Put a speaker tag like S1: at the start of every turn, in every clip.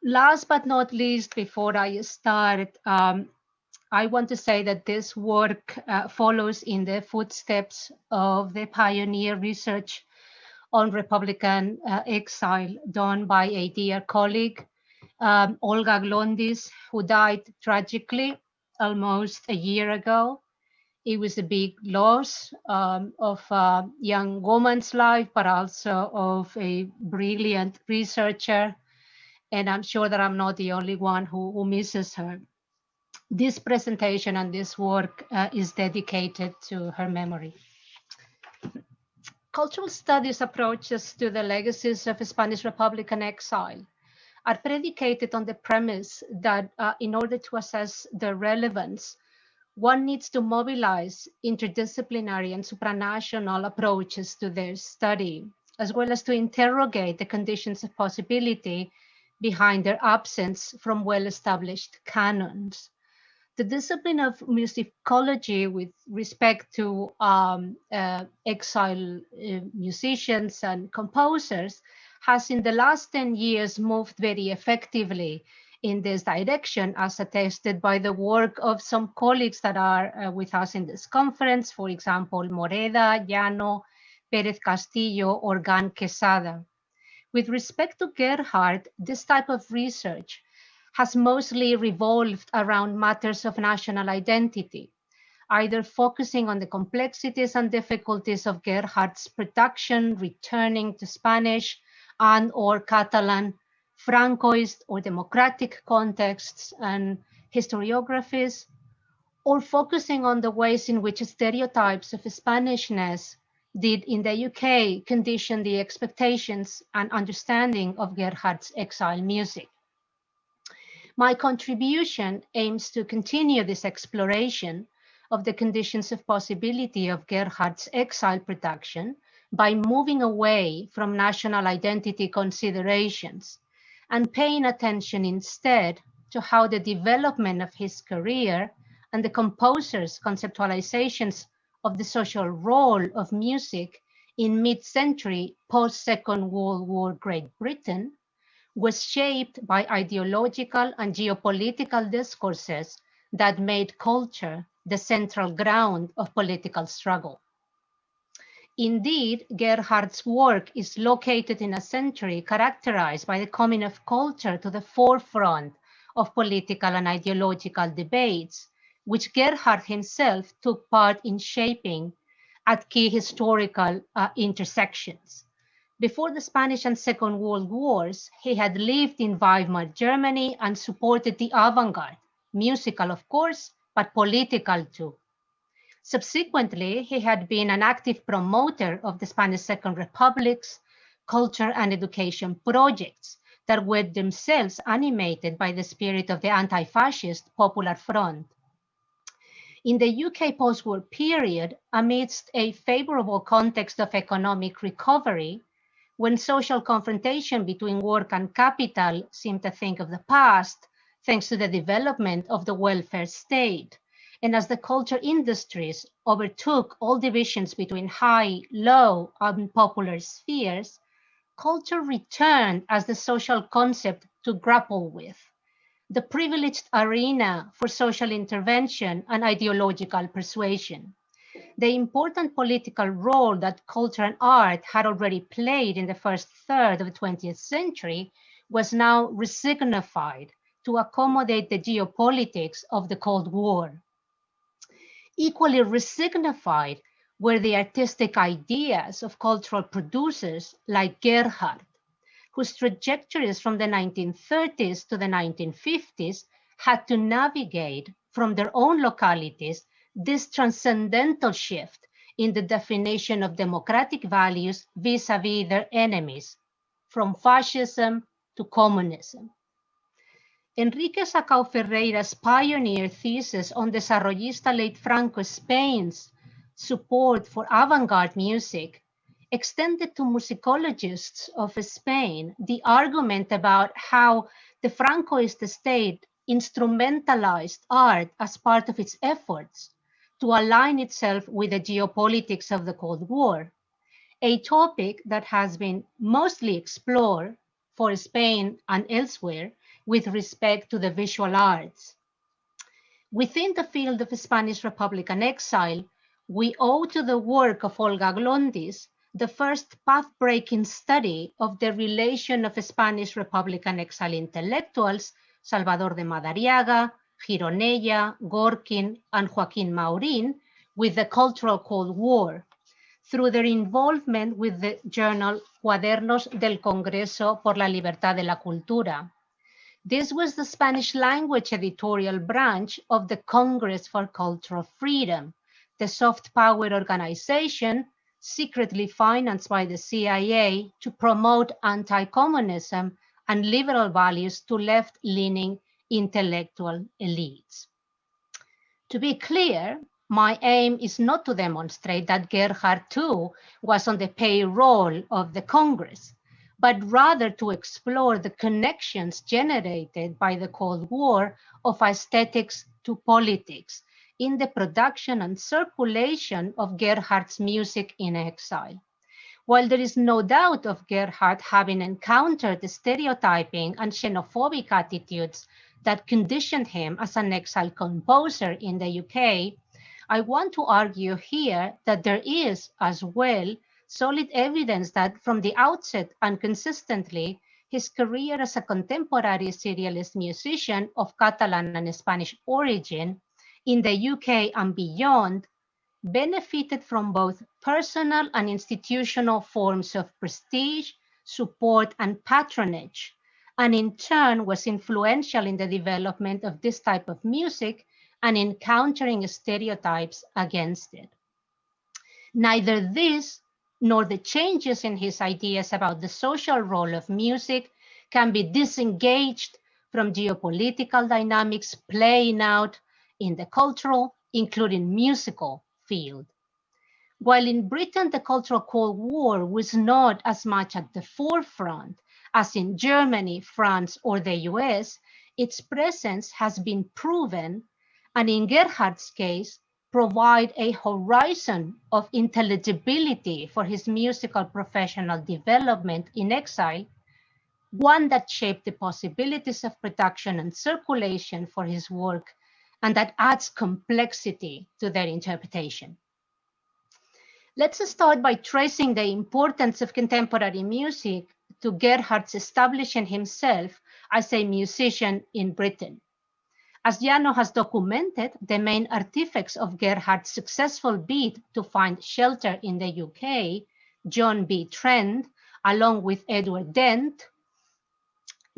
S1: Last but not least, before I start, I want to say that this work follows in the footsteps of the pioneer research on Republican exile done by a dear colleague, Olga Glondis, who died tragically almost a year ago. It was a big loss of a young woman's life, but also of a brilliant researcher. And I'm sure that I'm not the only one who misses her. This presentation and this work is dedicated to her memory. Cultural studies approaches to the legacies of Spanish Republican exile are predicated on the premise that in order to assess their relevance, one needs to mobilize interdisciplinary and supranational approaches to their study, as well as to interrogate the conditions of possibility behind their absence from well-established canons. The discipline of musicology with respect to exile musicians and composers has in the last 10 years moved very effectively in this direction, as attested by the work of some colleagues that are with us in this conference, for example, Moreda, Llano, Pérez Castillo, or Gan Quesada. With respect to Gerhardt, this type of research has mostly revolved around matters of national identity, either focusing on the complexities and difficulties of Gerhardt's production, returning to Spanish and or Catalan, Francoist or democratic contexts and historiographies, or focusing on the ways in which stereotypes of Spanishness did in the UK condition the expectations and understanding of Gerhardt's exile music. My contribution aims to continue this exploration of the conditions of possibility of Gerhardt's exile production by moving away from national identity considerations and paying attention instead to how the development of his career and the composer's conceptualizations of the social role of music in mid-century post-Second World War Great Britain was shaped by ideological and geopolitical discourses that made culture the central ground of political struggle. Indeed, Gerhardt's work is located in a century characterized by the coming of culture to the forefront of political and ideological debates, which Gerhardt himself took part in shaping at key historical intersections. Before the Spanish and Second World Wars, he had lived in Weimar, Germany, and supported the avant-garde, musical of course, but political too. Subsequently, he had been an active promoter of the Spanish Second Republic's culture and education projects that were themselves animated by the spirit of the anti-fascist Popular Front. In the UK post-war period, amidst a favorable context of economic recovery, when social confrontation between work and capital seemed a thing of the past, thanks to the development of the welfare state, and as the culture industries overtook all divisions between high, low, and popular spheres, culture returned as the social concept to grapple with, the privileged arena for social intervention and ideological persuasion. The important political role that culture and art had already played in the first third of the 20th century was now resignified to accommodate the geopolitics of the Cold War. Equally resignified were the artistic ideas of cultural producers like Gerhardt, whose trajectories from the 1930s to the 1950s had to navigate from their own localities this transcendental shift in the definition of democratic values vis-à-vis their enemies, from fascism to communism. Enrique Sacao Ferreira's pioneer thesis on Desarrollista late Franco Spain's support for avant-garde music extended to musicologists of Spain the argument about how the Francoist state instrumentalized art as part of its efforts to align itself with the geopolitics of the Cold War, a topic that has been mostly explored for Spain and elsewhere with respect to the visual arts. Within the field of Spanish Republican exile, we owe to the work of Olga Glondis the first path-breaking study of the relation of Spanish Republican exile intellectuals, Salvador de Madariaga, Gironella, Gorkin, and Joaquín Maurín, with the Cultural Cold War, through their involvement with the journal Cuadernos del Congreso por la Libertad de la Cultura. This was the Spanish language editorial branch of the Congress for Cultural Freedom, the soft power organization secretly financed by the CIA to promote anti-communism and liberal values to left-leaning intellectual elites. To be clear, my aim is not to demonstrate that Gerhard too was on the payroll of the Congress, but rather to explore the connections generated by the Cold War of aesthetics to politics in the production and circulation of Gerhard's music in exile. While there is no doubt of Gerhard having encountered the stereotyping and xenophobic attitudes that conditioned him as an exile composer in the UK, I want to argue here that there is, as well, solid evidence that from the outset and consistently, his career as a contemporary serialist musician of Catalan and Spanish origin in the UK and beyond benefited from both personal and institutional forms of prestige, support, and patronage, and in turn was influential in the development of this type of music and in countering stereotypes against it. Neither this nor the changes in his ideas about the social role of music can be disengaged from geopolitical dynamics playing out in the cultural, including musical, field. While in Britain the Cultural Cold War was not as much at the forefront as in Germany, France, or the US, its presence has been proven, and in Gerhard's case, provide a horizon of intelligibility for his musical professional development in exile, one that shaped the possibilities of production and circulation for his work, and that adds complexity to their interpretation. Let's start by tracing the importance of contemporary music to Gerhard's establishing himself as a musician in Britain. As Jano has documented, the main artifacts of Gerhard's successful bid to find shelter in the UK, John B. Trent, along with Edward Dent,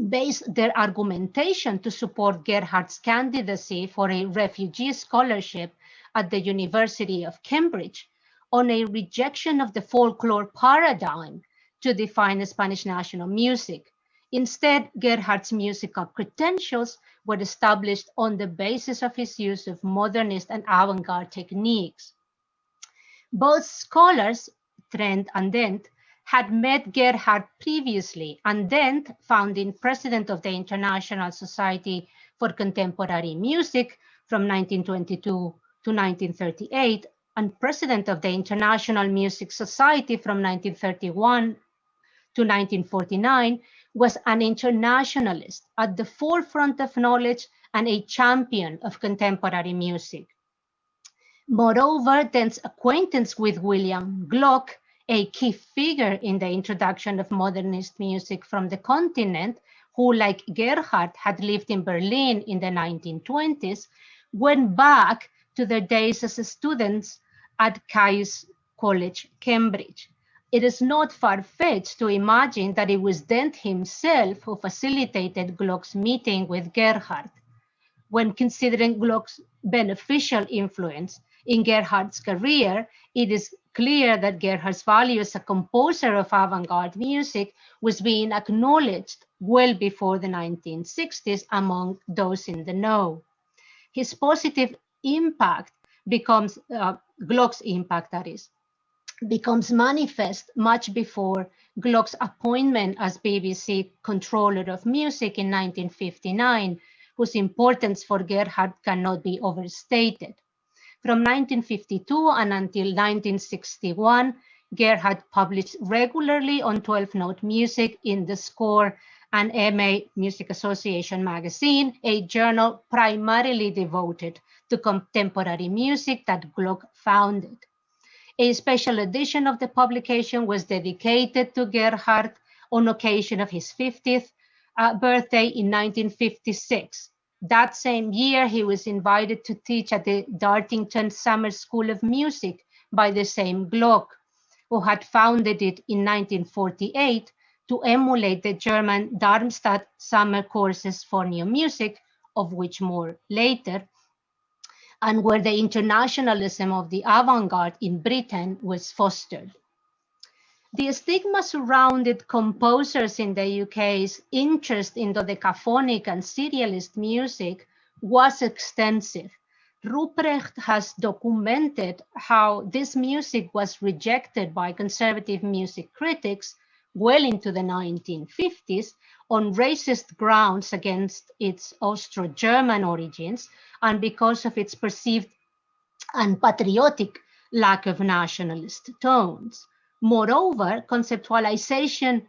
S1: based their argumentation to support Gerhard's candidacy for a refugee scholarship at the University of Cambridge on a rejection of the folklore paradigm to define Spanish national music. Instead, Gerhard's musical credentials were established on the basis of his use of modernist and avant-garde techniques. Both scholars, Trent and Dent, had met Gerhard previously, and Dent, founding president of the International Society for Contemporary Music from 1922 to 1938, and president of the International Music Society from 1931 to 1949, was an internationalist at the forefront of knowledge and a champion of contemporary music. Moreover, Dent's acquaintance with William Gluck, a key figure in the introduction of modernist music from the continent, who, like Gerhard, had lived in Berlin in the 1920s, went back to their days as students at Caius College, Cambridge. It is not far-fetched to imagine that it was Dent himself who facilitated Gluck's meeting with Gerhard. When considering Gluck's beneficial influence in Gerhard's career, it is clear that Gerhard's value as a composer of avant-garde music was being acknowledged well before the 1960s among those in the know. His positive impact becomes, Gluck's impact that is, becomes manifest much before Gluck's appointment as BBC controller of music in 1959, whose importance for Gerhard cannot be overstated. From 1952 and until 1961, Gerhard published regularly on 12-note music in The Score and MA Music Association magazine, a journal primarily devoted to contemporary music that Gluck founded. A special edition of the publication was dedicated to Gerhard on occasion of his 50th birthday in 1956. That same year, he was invited to teach at the Dartington Summer School of Music by the same Gluck, who had founded it in 1948 to emulate the German Darmstadt summer courses for new music, of which more later, and where the internationalism of the avant-garde in Britain was fostered. The stigma surrounded composers in the UK's interest in dodecaphonic and serialist music was extensive. Ruprecht has documented how this music was rejected by conservative music critics well into the 1950s on racist grounds against its Austro-German origins and because of its perceived unpatriotic lack of nationalist tones. Moreover, conceptualization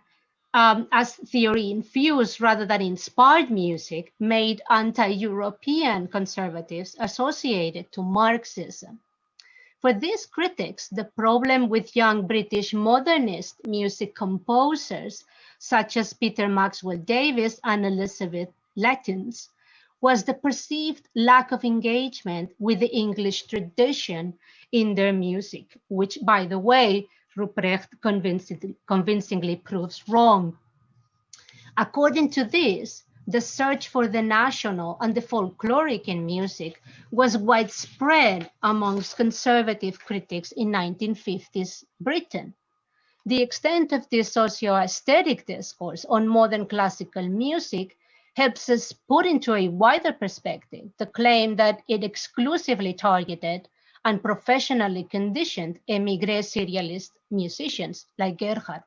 S1: as theory-infused rather than inspired music made anti-European conservatives associated to Marxism. For these critics, the problem with young British modernist music composers, such as Peter Maxwell Davies and Elizabeth Lettins, was the perceived lack of engagement with the English tradition in their music, which, by the way, Ruprecht convincingly proves wrong. According to this, the search for the national and the folkloric in music was widespread amongst conservative critics in 1950s Britain. The extent of this socio-aesthetic discourse on modern classical music helps us put into a wider perspective the claim that it exclusively targeted and professionally conditioned émigré serialist musicians like Gerhard.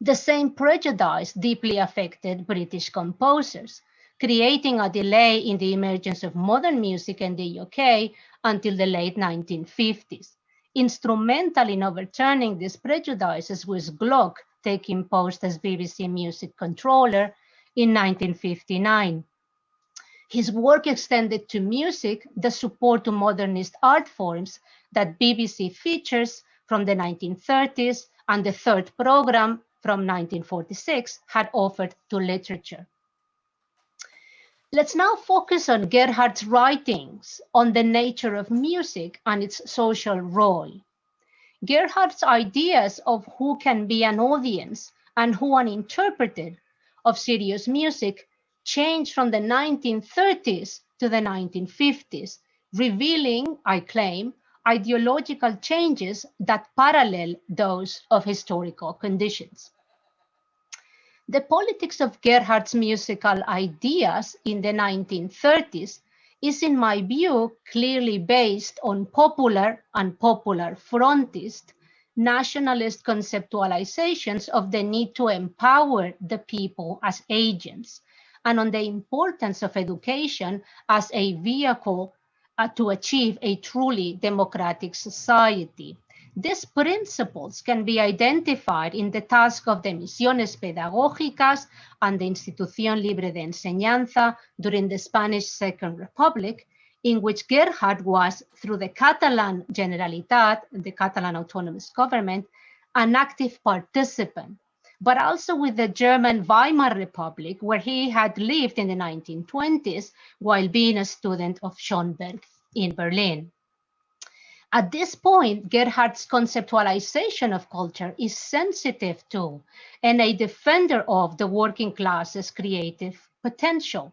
S1: The same prejudice deeply affected British composers, creating a delay in the emergence of modern music in the UK until the late 1950s. Instrumental in overturning these prejudices was Gluck, taking post as BBC Music Controller in 1959. His work extended to music the support to modernist art forms that BBC features from the 1930s and the third program from 1946 had offered to literature. Let's now focus on Gerhard's writings on the nature of music and its social role. Gerhard's ideas of who can be an audience and who an interpreter of serious music changed from the 1930s to the 1950s, revealing, I claim, ideological changes that parallel those of historical conditions. The politics of Gerhard's musical ideas in the 1930s is, in my view, clearly based on popular and popular frontist nationalist conceptualizations of the need to empower the people as agents and on the importance of education as a vehicle to achieve a truly democratic society. These principles can be identified in the task of the Misiones Pedagógicas and the Institución Libre de Enseñanza during the Spanish Second Republic, in which Gerhard was, through the Catalan Generalitat, the Catalan autonomous government, an active participant, but also with the German Weimar Republic, where he had lived in the 1920s while being a student of Schoenberg in Berlin. At this point, Gerhard's conceptualization of culture is sensitive to and a defender of the working class's creative potential.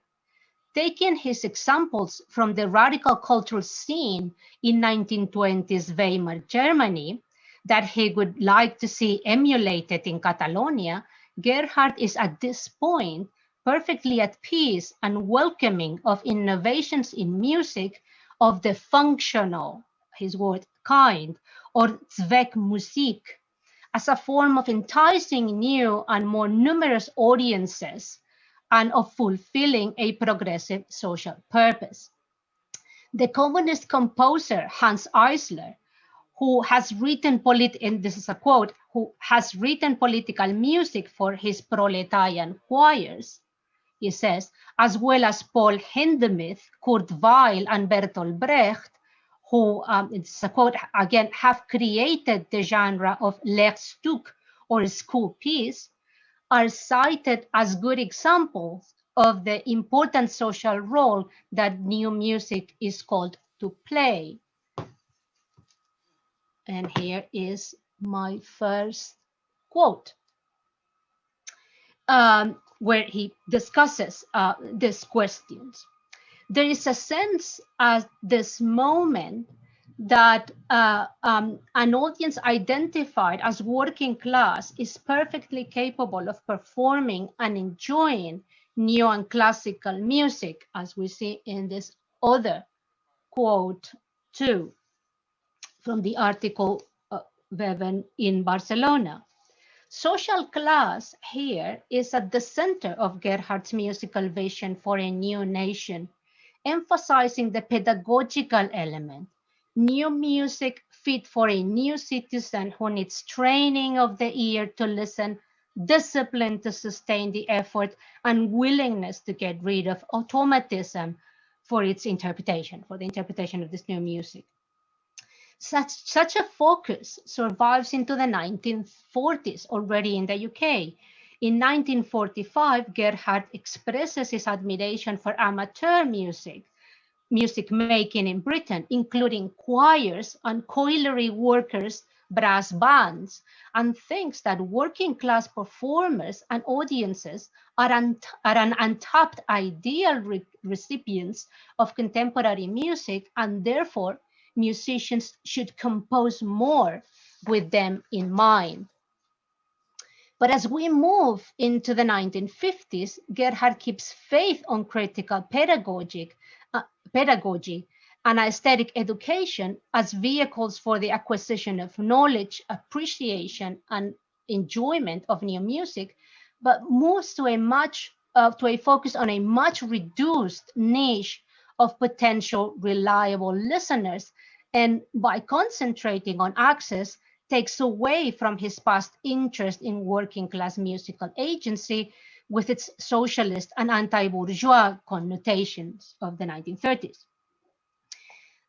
S1: Taking his examples from the radical cultural scene in 1920s Weimar Germany that he would like to see emulated in Catalonia, Gerhard is at this point perfectly at peace and welcoming of innovations in music of the functional, his word, kind, or Zweckmusik, as a form of enticing new and more numerous audiences and of fulfilling a progressive social purpose. The communist composer Hans Eisler, who has written and this is a quote, who has written political music for his proletarian choirs, he says, as well as Paul Hindemith, Kurt Weill, and Bertolt Brecht, who, it's a quote again, have created the genre of Lehrstück or school piece, are cited as good examples of the important social role that new music is called to play. And here is my first quote, where he discusses these questions. There is a sense at this moment that an audience identified as working class is perfectly capable of performing and enjoying new and classical music, as we see in this other quote too, from the article Weven in Barcelona. Social class here is at the center of Gerhardt's musical vision for a new nation, emphasizing the pedagogical element. New music fit for a new citizen who needs training of the ear to listen, discipline to sustain the effort, and willingness to get rid of automatism for its interpretation, for the interpretation of this new music. Such a focus survives into the 1940s, already in the UK. In 1945, Gerhardt expresses his admiration for amateur music making in Britain, including choirs and colliery workers' brass bands, and thinks that working class performers and audiences are an untapped ideal recipients of contemporary music, and therefore musicians should compose more with them in mind. But as we move into the 1950s, Gerhardt keeps faith on critical pedagogy and aesthetic education as vehicles for the acquisition of knowledge, appreciation, and enjoyment of new music, but moves to a focus on a much reduced niche of potential reliable listeners, and by concentrating on access, takes away from his past interest in working class musical agency with its socialist and anti-bourgeois connotations of the 1930s.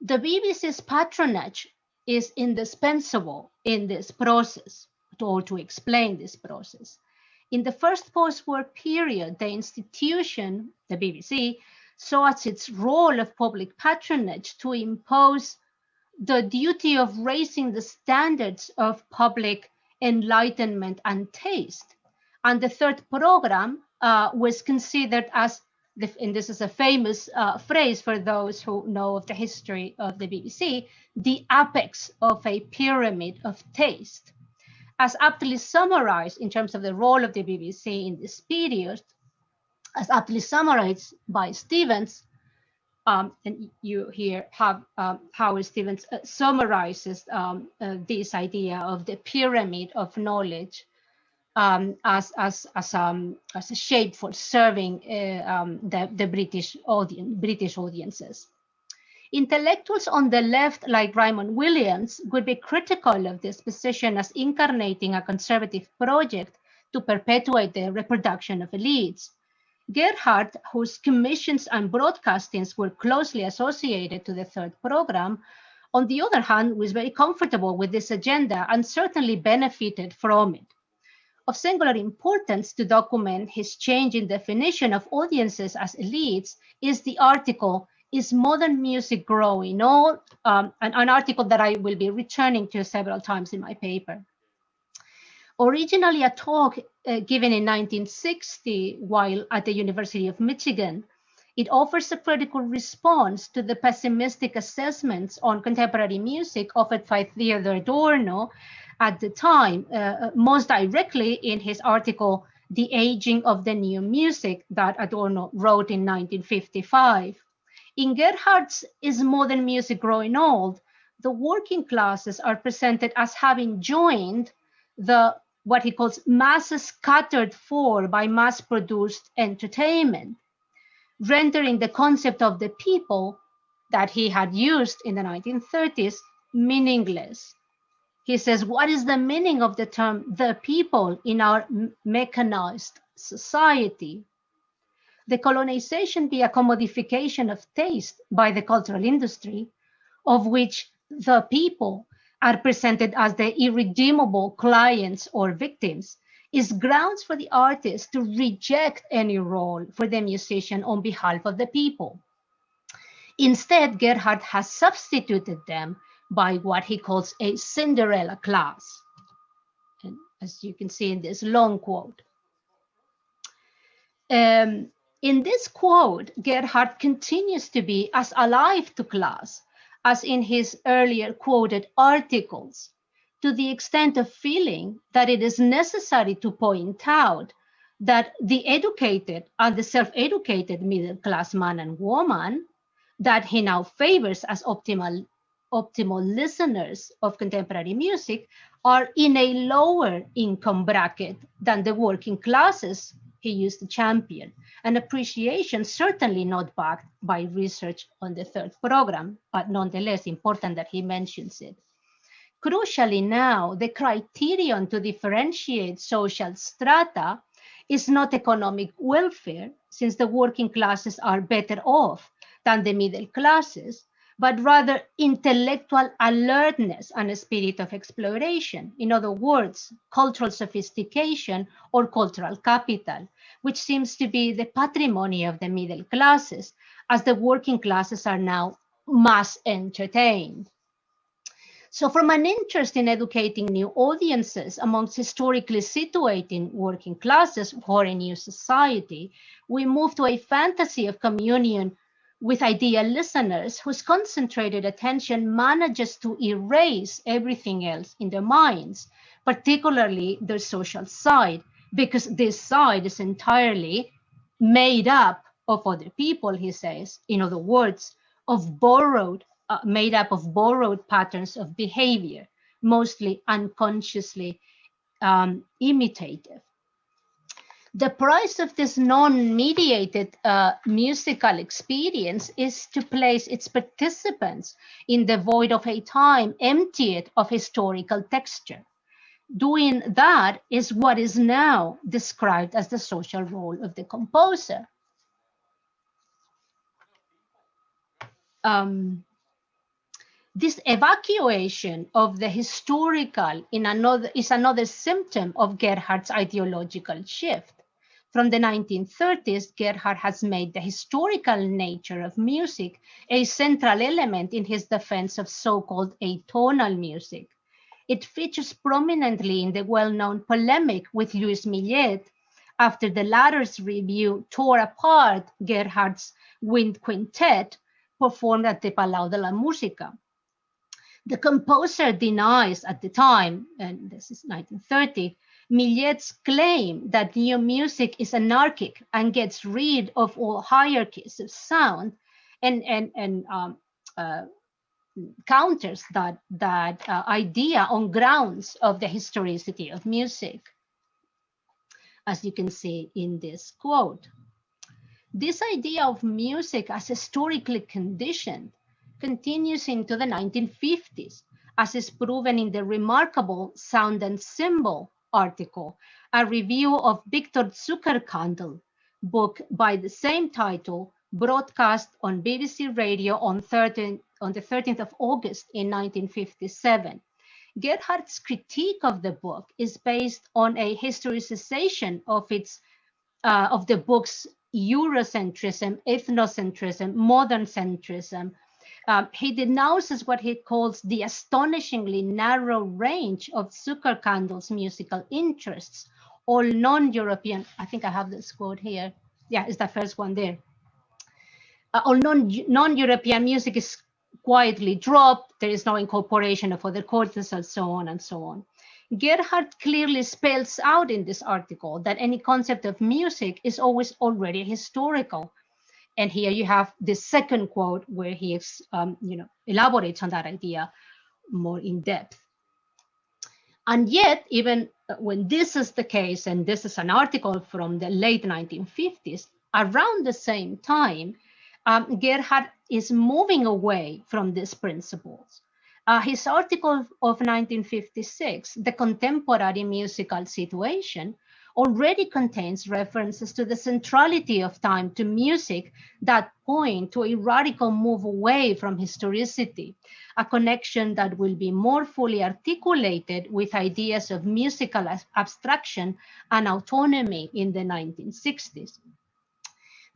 S1: The BBC's patronage is indispensable in this process, or to explain this process. In the first post-war period, the institution, the BBC, saw as its role of public patronage to impose the duty of raising the standards of public enlightenment and taste. And the third program was considered as, and this is a famous phrase for those who know of the history of the BBC, the apex of a pyramid of taste. As aptly summarized in terms of the role of the BBC in this period, as aptly summarized by Stevens, and you here have Howard Stevens summarizes this idea of the pyramid of knowledge as a shape for serving the British audiences. Intellectuals on the left, like Raymond Williams, would be critical of this position as incarnating a conservative project to perpetuate the reproduction of elites. Gerhardt, whose commissions and broadcastings were closely associated to the third program, on the other hand, was very comfortable with this agenda and certainly benefited from it. Of singular importance to document his change in definition of audiences as elites is the article, Is Modern Music Growing Old? An article that I will be returning to several times in my paper. Originally a talk given in 1960 while at the University of Michigan, it offers a critical response to the pessimistic assessments on contemporary music offered by Theodor Adorno at the time, most directly in his article, The Aging of the New Music, that Adorno wrote in 1955. In Gerhardt's Is Modern Music Growing Old? The working classes are presented as having joined what he calls masses scattered for by mass-produced entertainment, rendering the concept of the people that he had used in the 1930s meaningless. He says, what is the meaning of the term the people in our mechanized society? The colonization be a commodification of taste by the cultural industry, of which the people are presented as the irredeemable clients or victims, is grounds for the artist to reject any role for the musician on behalf of the people. Instead, Gerhardt has substituted them by what he calls a Cinderella class. And as you can see in this long quote. In this quote, Gerhardt continues to be as alive to class as in his earlier quoted articles, to the extent of feeling that it is necessary to point out that the educated and the self-educated middle-class man and woman that he now favors as optimal listeners of contemporary music are in a lower income bracket than the working classes he used to champion, an appreciation certainly not backed by research on the third program, but nonetheless important that he mentions it. Crucially now, the criterion to differentiate social strata is not economic welfare, since the working classes are better off than the middle classes, but rather intellectual alertness and a spirit of exploration. In other words, cultural sophistication or cultural capital, which seems to be the patrimony of the middle classes, as the working classes are now mass entertained. So from an interest in educating new audiences amongst historically situated working classes for a new society, we move to a fantasy of communion with ideal listeners whose concentrated attention manages to erase everything else in their minds, particularly their social side, because this side is entirely made up of other people, he says. In other words, made up of borrowed patterns of behavior, mostly unconsciously imitative. The price of this non-mediated musical experience is to place its participants in the void of a time emptied of historical texture. Doing that is what is now described as the social role of the composer. This evacuation of the historical is another symptom of Gerhardt's ideological shift. From the 1930s, Gerhardt has made the historical nature of music a central element in his defense of so-called atonal music. It features prominently in the well-known polemic with Louis Millet after the latter's review tore apart Gerhardt's wind quintet performed at the Palau de la Música. The composer denies at the time, and this is 1930, Millet's claim that new music is anarchic and gets rid of all hierarchies of sound, and counters that idea on grounds of the historicity of music, as you can see in this quote. This idea of music as historically conditioned continues into the 1950s, as is proven in the remarkable Sound and Symbol article, a review of Victor Zuckerkandl book by the same title, broadcast on BBC Radio on the 13th of August in 1957. Gerhardt's critique of the book is based on a historicization of the book's Eurocentrism, ethnocentrism, modern centrism. He denounces what he calls the astonishingly narrow range of Zuckerkandl's musical interests, all non-European. I think I have this quote here. Yeah, it's the first one there. All non-European music is quietly dropped. There is no incorporation of other cultures and so on and so on. Gerhardt clearly spells out in this article that any concept of music is always already historical. And here you have the second quote where he elaborates on that idea more in depth. And yet, even when this is the case, and this is an article from the late 1950s, around the same time, Gerhardt is moving away from these principles His article of 1956, The Contemporary Musical Situation, already contains references to the centrality of time to music that point to a radical move away from historicity, a connection that will be more fully articulated with ideas of musical abstraction and autonomy in the 1960s.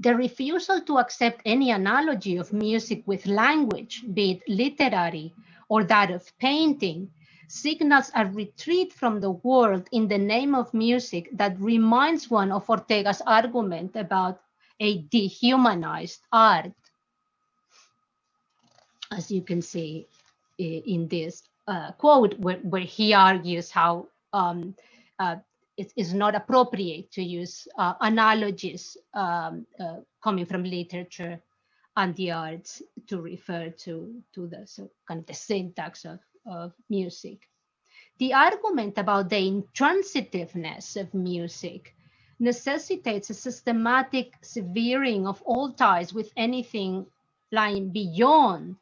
S1: The refusal to accept any analogy of music with language, be it literary or that of painting, signals a retreat from the world in the name of music that reminds one of Ortega's argument about a dehumanized art, as you can see in this quote, where he argues how uh, it is not appropriate to use analogies coming from literature and the arts to refer to the kind of the syntax of music. The argument about the intransitiveness of music necessitates a systematic severing of all ties with anything lying beyond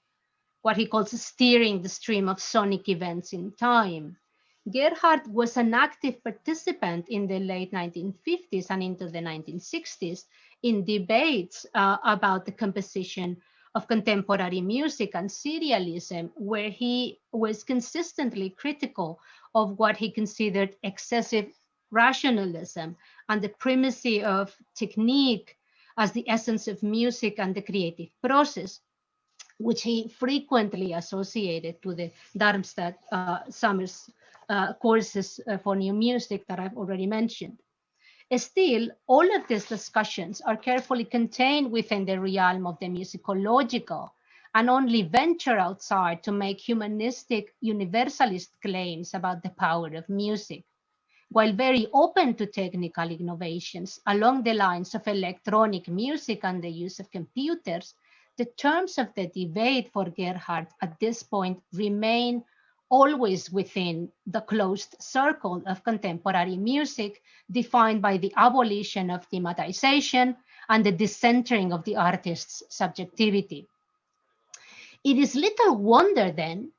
S1: what he calls steering the stream of sonic events in time. Gerhardt was an active participant in the late 1950s and into the 1960s in debates about the composition of contemporary music and serialism, where he was consistently critical of what he considered excessive rationalism and the primacy of technique as the essence of music and the creative process, which he frequently associated to the Darmstadt Summers courses for new music that I've already mentioned. Still, all of these discussions are carefully contained within the realm of the musicological and only venture outside to make humanistic universalist claims about the power of music. While very open to technical innovations along the lines of electronic music and the use of computers, the terms of the debate for Gerhardt at this point remain always within the closed circle of contemporary music, defined by the abolition of thematization and the decentering of the artist's subjectivity. It is little wonder then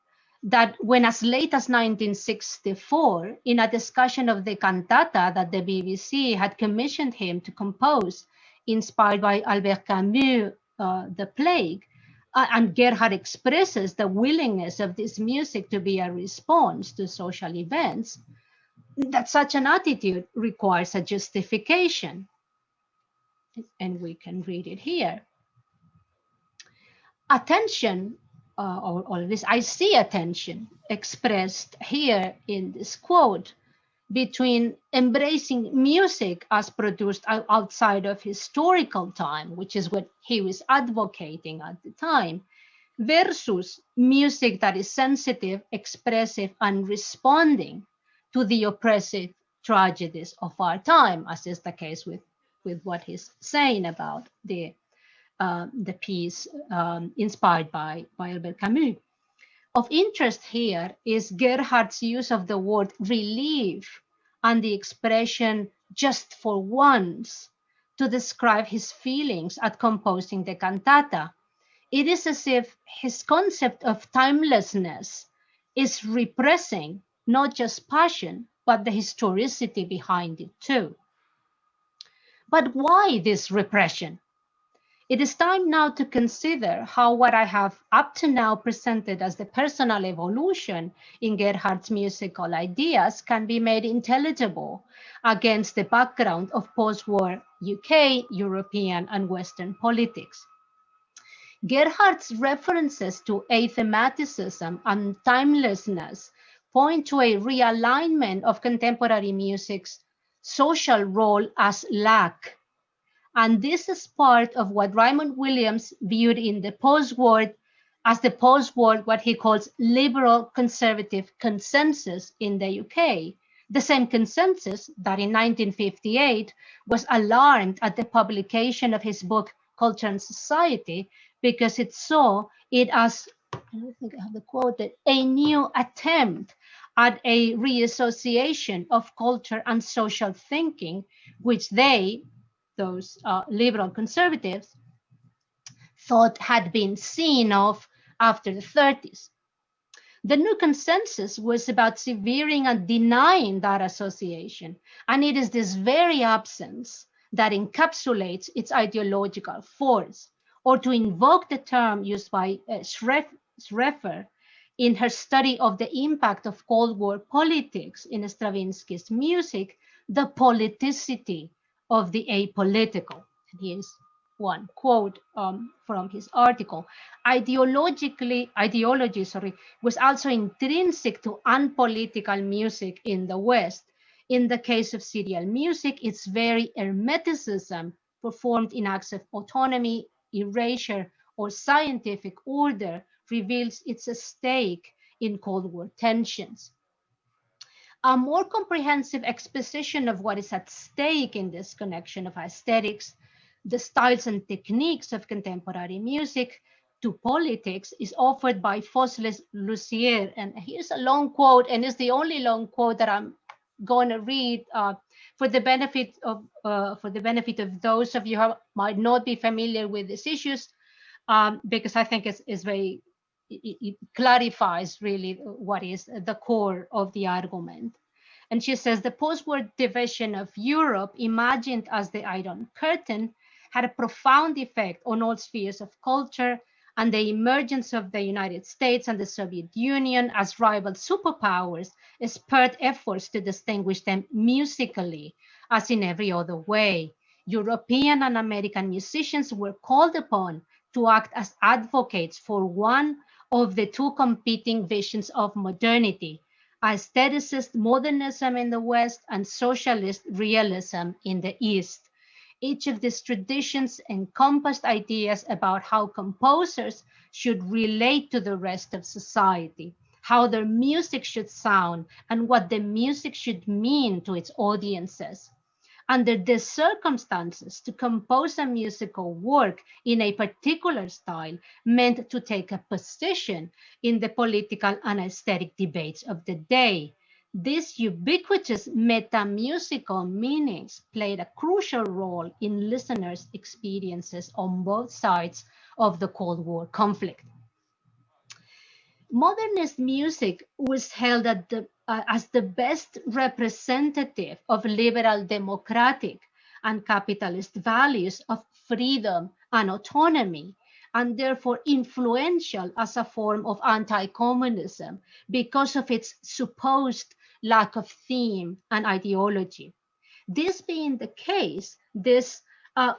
S1: that when as late as 1964, in a discussion of the cantata that the BBC had commissioned him to compose, inspired by Albert Camus' The Plague, and Gerhard expresses the willingness of this music to be a response to social events, that such an attitude requires a justification. And we can read it here. Attention, or at least I see attention expressed here in this quote between embracing music as produced outside of historical time, which is what he was advocating at the time, versus music that is sensitive, expressive, and responding to the oppressive tragedies of our time, as is the case with what he's saying about the piece inspired by Albert Camus. Of interest here is Gerhardt's use of the word relief and the expression just for once to describe his feelings at composing the cantata. It is as if his concept of timelessness is repressing not just passion, but the historicity behind it too. But why this repression? It is time now to consider how what I have up to now presented as the personal evolution in Gerhardt's musical ideas can be made intelligible against the background of post-war UK, European, and Western politics. Gerhardt's references to athematicism and timelessness point to a realignment of contemporary music's social role as lack. And this is part of what Raymond Williams viewed in the post-war as the post-war, what he calls liberal conservative consensus in the UK. The same consensus that in 1958 was alarmed at the publication of his book, Culture and Society, because it saw it as, I think I have the quote, a new attempt at a reassociation of culture and social thinking, which those liberal conservatives, thought had been seen of after the 30s. The new consensus was about severing and denying that association, and it is this very absence that encapsulates its ideological force, or to invoke the term used by Schrefer in her study of the impact of Cold War politics in Stravinsky's music, the politicity of the apolitical. And here's one quote from his article. Ideology was also intrinsic to unpolitical music in the West. In the case of serial music, its very hermeticism, performed in acts of autonomy, erasure, or scientific order, reveals its stake in Cold War tensions. A more comprehensive exposition of what is at stake in this connection of aesthetics, the styles and techniques of contemporary music to politics is offered by Fosles Lussier. And here's a long quote, and it's the only long quote that I'm going to read for the benefit of those of you who might not be familiar with these issues, because I think it's very it clarifies really what is the core of the argument. And she says the post-war division of Europe, imagined as the Iron Curtain, had a profound effect on all spheres of culture, and the emergence of the United States and the Soviet Union as rival superpowers spurred efforts to distinguish them musically, as in every other way. European and American musicians were called upon to act as advocates for one of the two competing visions of modernity, aestheticist modernism in the West and socialist realism in the East. Each of these traditions encompassed ideas about how composers should relate to the rest of society, how their music should sound, and what the music should mean to its audiences. Under these circumstances, to compose a musical work in a particular style meant to take a position in the political and aesthetic debates of the day. These ubiquitous metamusical meanings played a crucial role in listeners' experiences on both sides of the Cold War conflict. Modernist music was held as the best representative of liberal democratic and capitalist values of freedom and autonomy, and therefore influential as a form of anti-communism because of its supposed lack of theme and ideology. This being the case, this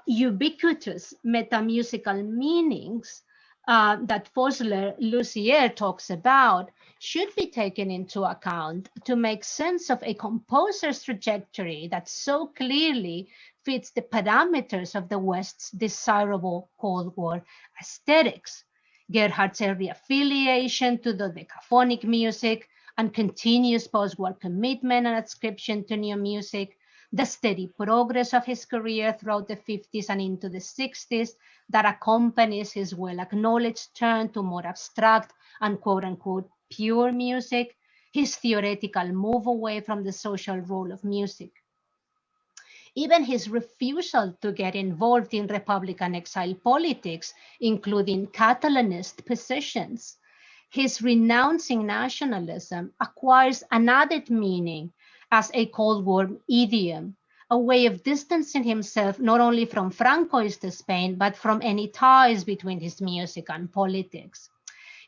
S1: ubiquitous metamusical meanings that Fosler Lussier talks about should be taken into account to make sense of a composer's trajectory that so clearly fits the parameters of the West's desirable Cold War aesthetics. Gerhardt's early affiliation to the decaphonic music and continuous post-war commitment and adscription to new music, the steady progress of his career throughout the 50s and into the 60s that accompanies his well-acknowledged turn to more abstract and quote-unquote pure music, his theoretical move away from the social role of music. Even his refusal to get involved in Republican exile politics, including Catalanist positions, his renouncing nationalism acquires an added meaning as a Cold War idiom, a way of distancing himself not only from Francoist Spain, but from any ties between his music and politics.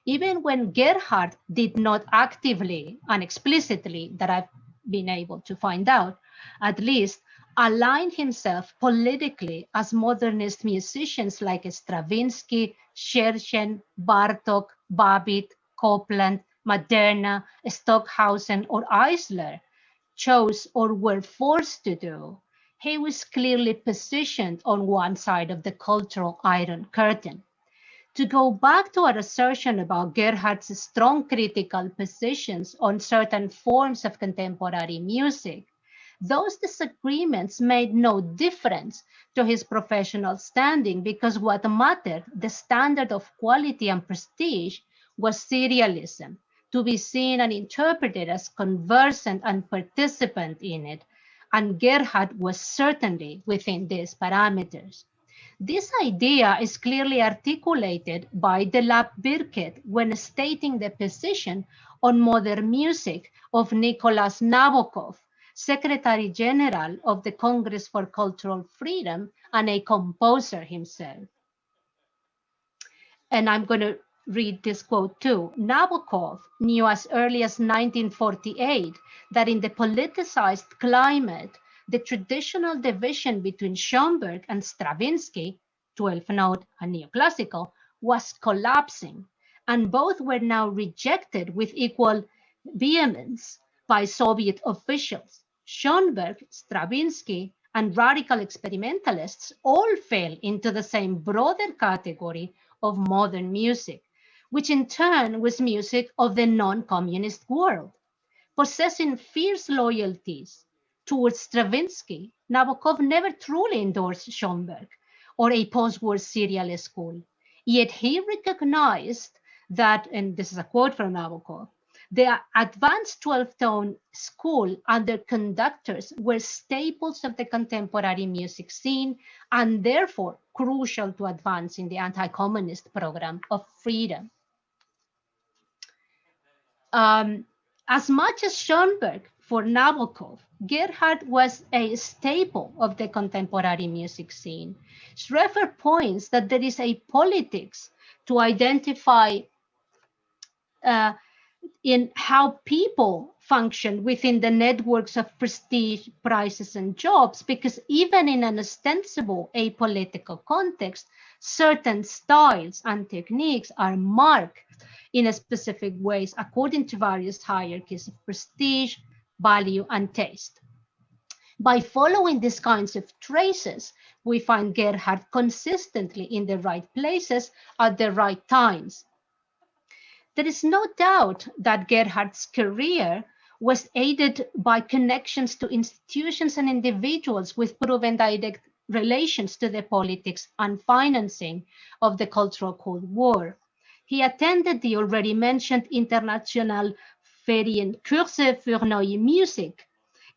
S1: Even when Gerhardt did not actively and explicitly, that I've been able to find out, at least align himself politically as modernist musicians like Stravinsky, Scherchen, Bartok, Babbitt, Copland, Maderna, Stockhausen, or Eisler chose or were forced to do, he was clearly positioned on one side of the cultural Iron Curtain. To go back to our assertion about Gerhardt's strong critical positions on certain forms of contemporary music, those disagreements made no difference to his professional standing because what mattered, the standard of quality and prestige, was serialism, to be seen and interpreted as conversant and participant in it, and Gerhardt was certainly within these parameters. This idea is clearly articulated by de la Birket when stating the position on modern music of Nicholas Nabokov, Secretary General of the Congress for Cultural Freedom and a composer himself. And I'm going to read this quote too. Nabokov knew as early as 1948 that in the politicized climate, the traditional division between Schoenberg and Stravinsky, 12-note and neoclassical, was collapsing, and both were now rejected with equal vehemence by Soviet officials. Schoenberg, Stravinsky, and radical experimentalists all fell into the same broader category of modern music, which in turn was music of the non-communist world. Possessing fierce loyalties towards Stravinsky, Nabokov never truly endorsed Schoenberg or a post-war serialist school. Yet he recognized that, and this is a quote from Nabokov, the advanced 12-tone school and their conductors were staples of the contemporary music scene and therefore crucial to advancing the anti-communist program of freedom. As much as Schoenberg for Nabokov, Gerhardt was a staple of the contemporary music scene. Schrefer points that there is a politics to identify in how people function within the networks of prestige, prices, and jobs, because even in an ostensible apolitical context, certain styles and techniques are marked in specific ways according to various hierarchies of prestige, value, and taste. By following these kinds of traces, we find Gerhardt consistently in the right places at the right times. There is no doubt that Gerhardt's career was aided by connections to institutions and individuals with proven direct relations to the politics and financing of the Cultural Cold War. He attended the already mentioned International Ferienkurse für Neue Musik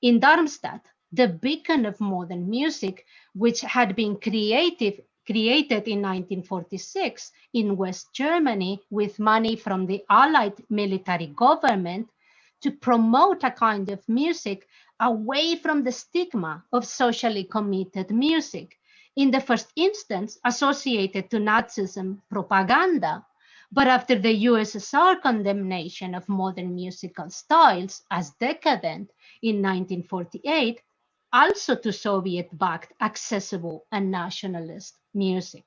S1: in Darmstadt, the beacon of modern music, which had been created in 1946 in West Germany with money from the Allied military government to promote a kind of music away from the stigma of socially committed music, in the first instance associated to Nazism propaganda, but after the USSR condemnation of modern musical styles as decadent in 1948, also to Soviet-backed accessible and nationalist music.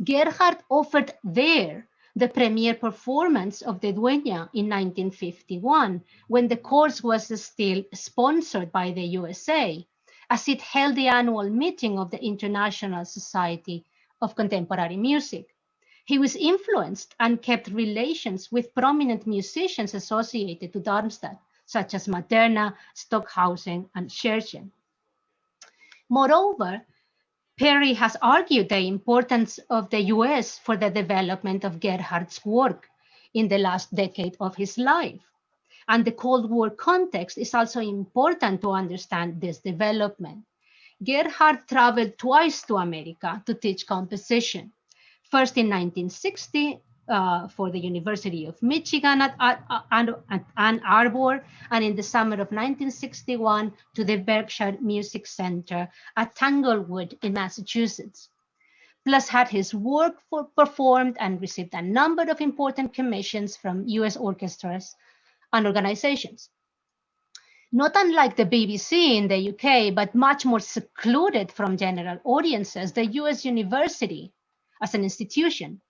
S1: Gerhardt offered there the premiere performance of the Dueña in 1951, when the course was still sponsored by the USA, as it held the annual meeting of the International Society of Contemporary Music. He was influenced and kept relations with prominent musicians associated to Darmstadt, such as Materna, Stockhausen, and Scherchen. Moreover, Perry has argued the importance of the US for the development of Gerhardt's work in the last decade of his life. And the Cold War context is also important to understand this development. Gerhardt traveled twice to America to teach composition. First in 1960 for the University of Michigan at Ann Arbor, and in the summer of 1961 to the Berkshire Music Center at Tanglewood in Massachusetts. Plus had his work performed and received a number of important commissions from US orchestras and organizations. Not unlike the BBC in the UK, but much more secluded from general audiences, the US University, as an institution,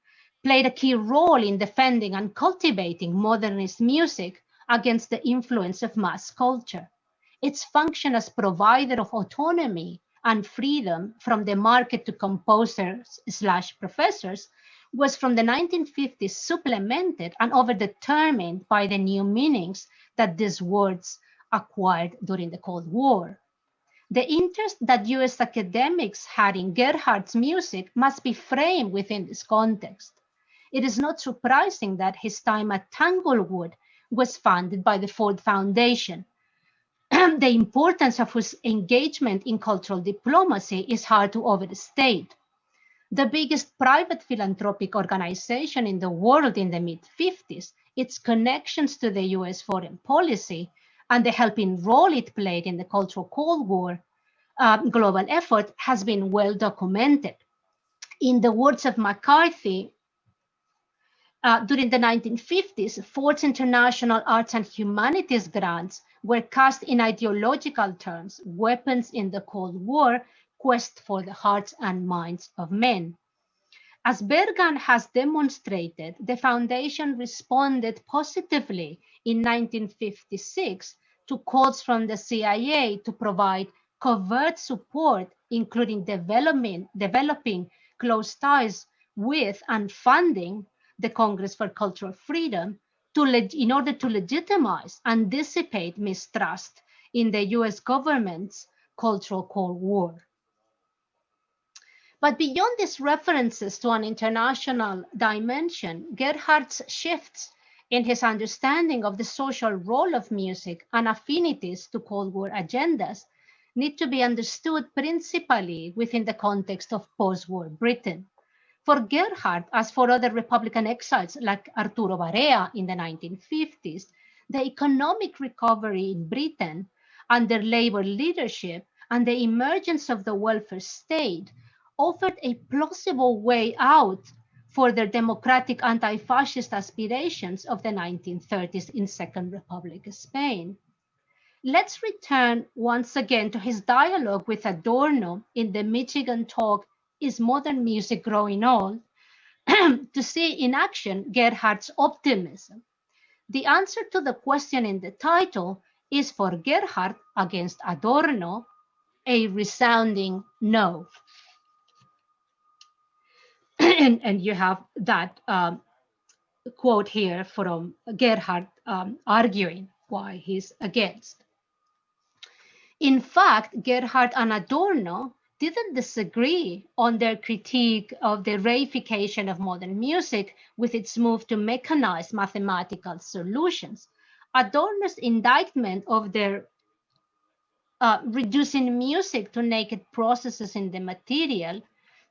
S1: played a key role in defending and cultivating modernist music against the influence of mass culture. Its function as provider of autonomy and freedom from the market to composers/professors was from the 1950s supplemented and overdetermined by the new meanings that these words acquired during the Cold War. The interest that US academics had in Gerhardt's music must be framed within this context. It is not surprising that his time at Tanglewood was funded by the Ford Foundation, the importance of whose engagement in cultural diplomacy is hard to overstate. The biggest private philanthropic organization in the world in the mid-50s, its connections to the US foreign policy, and the helping role it played in the cultural Cold War global effort has been well documented. In the words of McCarthy, during the 1950s, Ford's international arts and humanities grants were cast in ideological terms, weapons in the Cold War, quest for the hearts and minds of men. As Bergan has demonstrated, the foundation responded positively in 1956 to calls from the CIA to provide covert support, including developing close ties with and funding the Congress for Cultural Freedom in order to legitimize and dissipate mistrust in the US government's cultural Cold War. But beyond these references to an international dimension, Gerhardt's shifts in his understanding of the social role of music and affinities to Cold War agendas need to be understood principally within the context of post-war Britain. For Gerhardt, as for other Republican exiles like Arturo Barea in the 1950s, the economic recovery in Britain under Labour leadership and the emergence of the welfare state offered a plausible way out for their democratic anti-fascist aspirations of the 1930s in Second Republic Spain. Let's return once again to his dialogue with Adorno in the Michigan talk, Is Modern Music Growing Old? To see in action Gerhardt's optimism. The answer to the question in the title is for Gerhardt against Adorno, a resounding no. And you have that quote here from Gerhardt arguing why he's against. In fact, Gerhardt and Adorno didn't disagree on their critique of the reification of modern music with its move to mechanize mathematical solutions. Adorno's indictment of their reducing music to naked processes in the material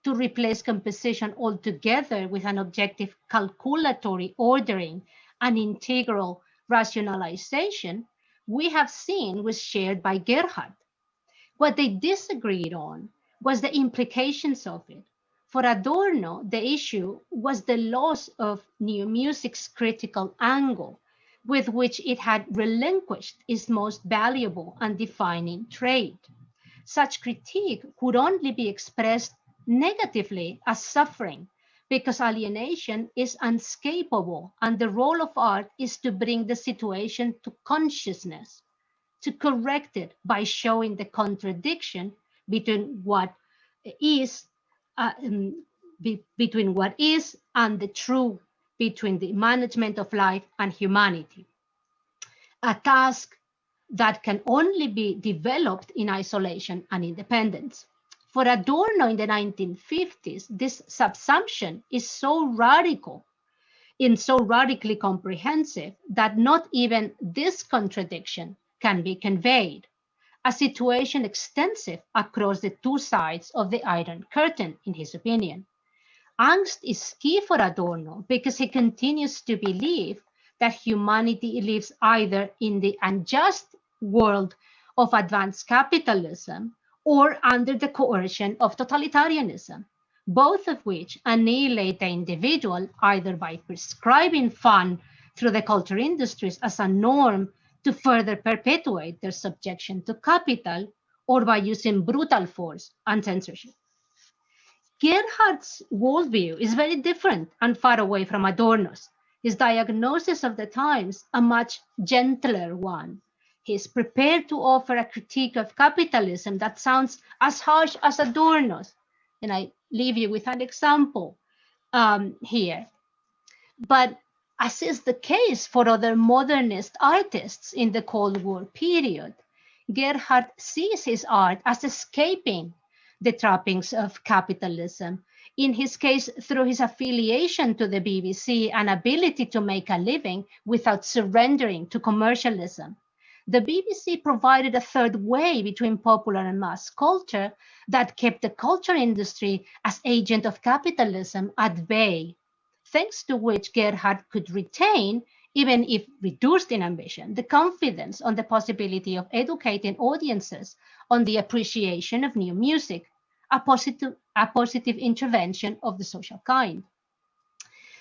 S1: to replace composition altogether with an objective calculatory ordering and integral rationalization, we have seen was shared by Gerhardt. What they disagreed on was the implications of it. For Adorno, the issue was the loss of new music's critical angle, with which it had relinquished its most valuable and defining trait. Such critique could only be expressed negatively as suffering, because alienation is unescapable, and the role of art is to bring the situation to consciousness, to correct it by showing the contradiction between what is and the true, between the management of life and humanity. A task that can only be developed in isolation and independence. For Adorno in the 1950s, this subsumption is so radically comprehensive that not even this contradiction can be conveyed, a situation extensive across the two sides of the Iron Curtain, in his opinion. Angst is key for Adorno because he continues to believe that humanity lives either in the unjust world of advanced capitalism or under the coercion of totalitarianism, both of which annihilate the individual either by prescribing fun through the culture industries as a norm to further perpetuate their subjection to capital, or by using brutal force and censorship. Gerhardt's worldview is very different and far away from Adorno's. His diagnosis of the times a much gentler one. He is prepared to offer a critique of capitalism that sounds as harsh as Adorno's. And I leave you with an example here. But as is the case for other modernist artists in the Cold War period, Gerhardt sees his art as escaping the trappings of capitalism, in his case through his affiliation to the BBC and ability to make a living without surrendering to commercialism. the BBC provided a third way between popular and mass culture that kept the culture industry as agent of capitalism at bay, thanks to which Gerhard could retain, even if reduced in ambition, the confidence on the possibility of educating audiences on the appreciation of new music, a positive intervention of the social kind.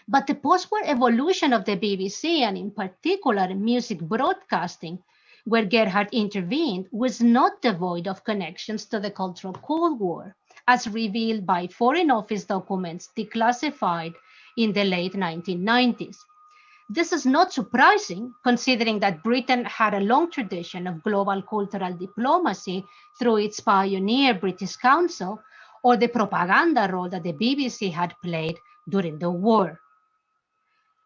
S1: But the post-war evolution of the BBC, and in particular music broadcasting, where Gerhard intervened, was not devoid of connections to the Cultural Cold War, as revealed by Foreign Office documents declassified in the late 1990s. This is not surprising, considering that Britain had a long tradition of global cultural diplomacy through its pioneer British Council, or the propaganda role that the BBC had played during the war.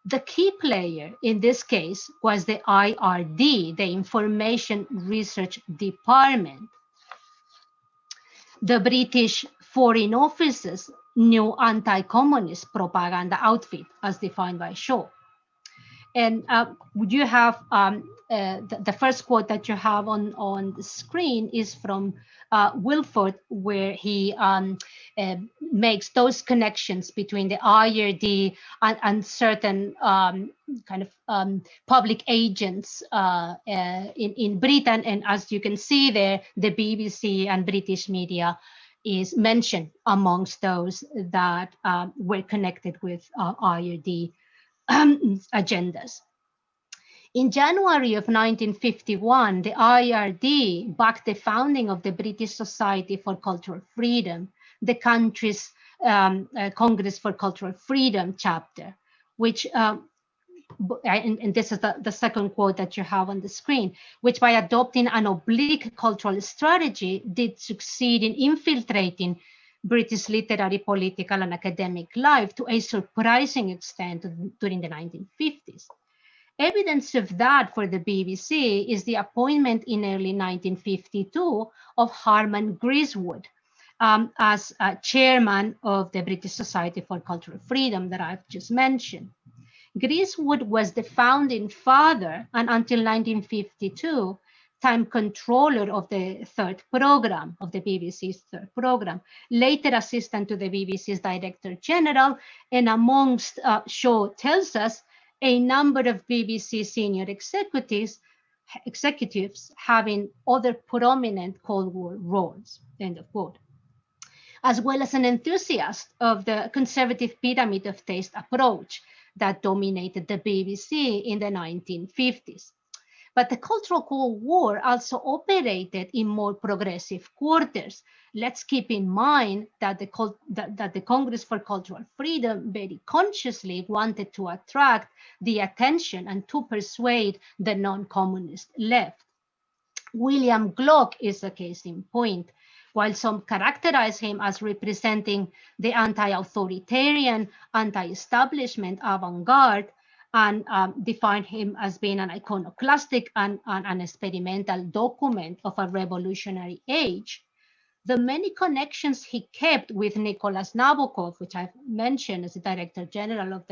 S1: The key player in this case was the IRD, the Information Research Department, the British Foreign Office's new anti-communist propaganda outfit, as defined by Shaw. And you have the first quote that you have on the screen is from Wilford, where he makes those connections between the IRD and certain public agents in Britain. And as you can see there, the BBC and British media is mentioned amongst those that were connected with IRD agendas. In January of 1951, the IRD backed the founding of the British Society for Cultural Freedom, the country's Congress for Cultural Freedom chapter, which, and this is the second quote that you have on the screen, which by adopting an oblique cultural strategy did succeed in infiltrating British literary, political, and academic life to a surprising extent during the 1950s. Evidence of that for the BBC is the appointment in early 1952 of Harman Griswold as chairman of the British Society for Cultural Freedom that I've just mentioned. Griswold was the founding father, and until 1952, time controller of the third program, of the BBC's third program, later assistant to the BBC's Director General, and amongst, Shaw tells us, a number of BBC senior executives having other prominent Cold War roles, end of quote, as well as an enthusiast of the conservative pyramid of taste approach that dominated the BBC in the 1950s. But the Cultural Cold War also operated in more progressive quarters. Let's keep in mind that the Congress for Cultural Freedom very consciously wanted to attract the attention and to persuade the non-communist left. William Glock is a case in point. While some characterize him as representing the anti-authoritarian, anti-establishment avant-garde, and define him as being an iconoclastic and an experimental document of a revolutionary age, the many connections he kept with Nicholas Nabokov, which I've mentioned as the Director General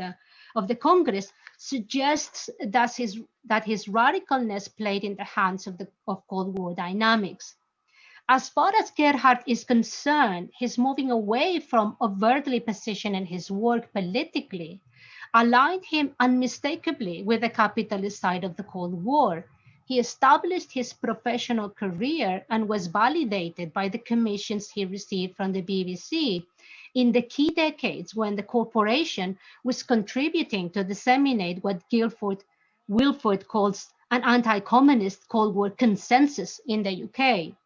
S1: of the Congress, suggests that his radicalness played in the hands of Cold War dynamics. As far as Gerhard is concerned, he's moving away from overtly positioning his work politically, aligned him unmistakably with the capitalist side of the Cold War. He established his professional career and was validated by the commissions he received from the BBC in the key decades when the corporation was contributing to disseminate what Wilford calls an anti-communist Cold War consensus in the UK.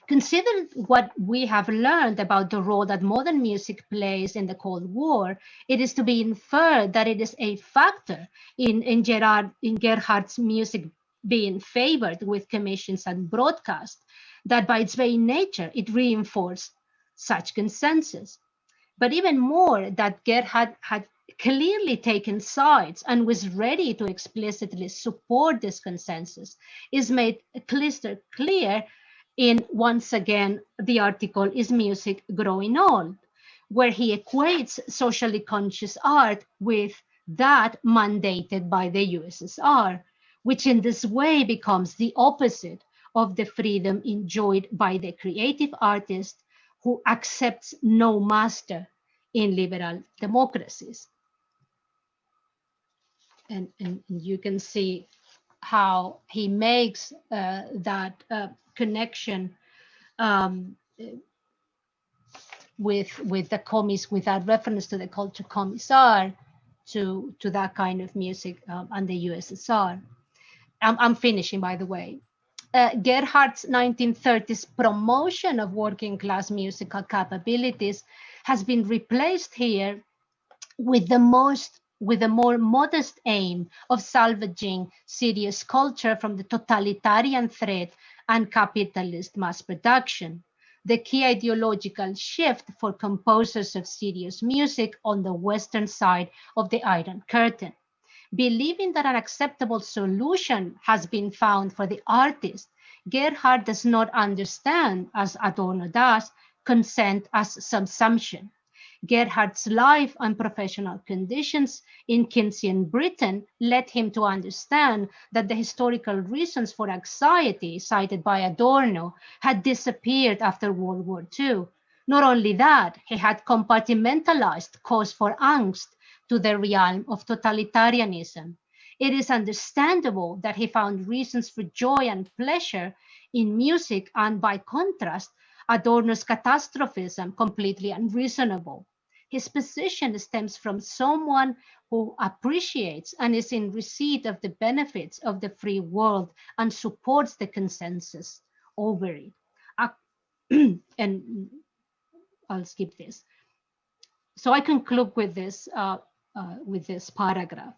S1: Considering what we have learned about the role that modern music plays in the Cold War, it is to be inferred that it is a factor in Gerhard's music being favored with commissions and broadcast, that by its very nature it reinforced such consensus. But even more, that Gerhard had clearly taken sides and was ready to explicitly support this consensus is made crystal clear in, once again, the article Is Music Growing Old?, where he equates socially conscious art with that mandated by the USSR, which in this way becomes the opposite of the freedom enjoyed by the creative artist who accepts no master in liberal democracies. And you can see how he makes that connection um, with the commies, with that reference to the culture commissar, to that kind of music and the USSR. I'm finishing, by the way. Gerhardt's 1930s promotion of working class musical capabilities has been replaced here with a more modest aim of salvaging serious culture from the totalitarian threat and capitalist mass production. The key ideological shift for composers of serious music on the western side of the Iron Curtain. Believing that an acceptable solution has been found for the artist, Gerhardt does not understand, as Adorno does, consent as subsumption. Gerhardt's life and professional conditions in Keynesian Britain led him to understand that the historical reasons for anxiety cited by Adorno had disappeared after World War II. Not only that, he had compartmentalized cause for angst to the realm of totalitarianism. It is understandable that he found reasons for joy and pleasure in music, and by contrast, Adorno's catastrophism completely unreasonable. His position stems from someone who appreciates and is in receipt of the benefits of the free world and supports the consensus over it. And I'll skip this. So I conclude with this paragraph.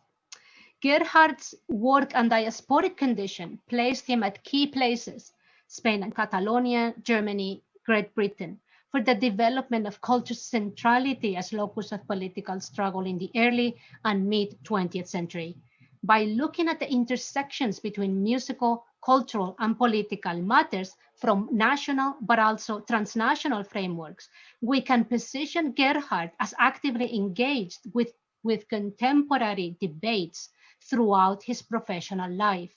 S1: Gerhardt's work and diasporic condition placed him at key places, Spain and Catalonia, Germany, Great Britain, for the development of culture's centrality as locus of political struggle in the early and mid-20th century. By looking at the intersections between musical, cultural, and political matters from national but also transnational frameworks, we can position Gerhardt as actively engaged with contemporary debates throughout his professional life.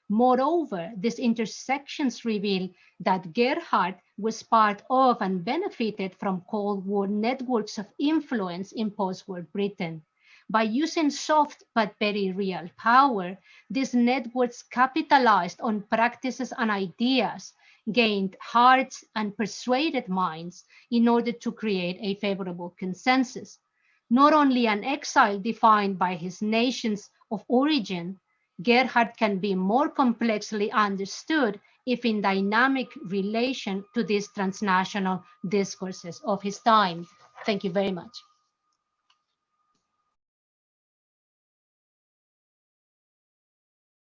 S1: Moreover, these intersections reveal that Gerhardt was part of and benefited from Cold War networks of influence in post-war Britain. By using soft but very real power, these networks capitalized on practices and ideas, gained hearts and persuaded minds in order to create a favorable consensus. Not only an exile defined by his nations of origin, Gerhardt can be more complexly understood if in dynamic relation to these transnational discourses of his time. Thank you very much.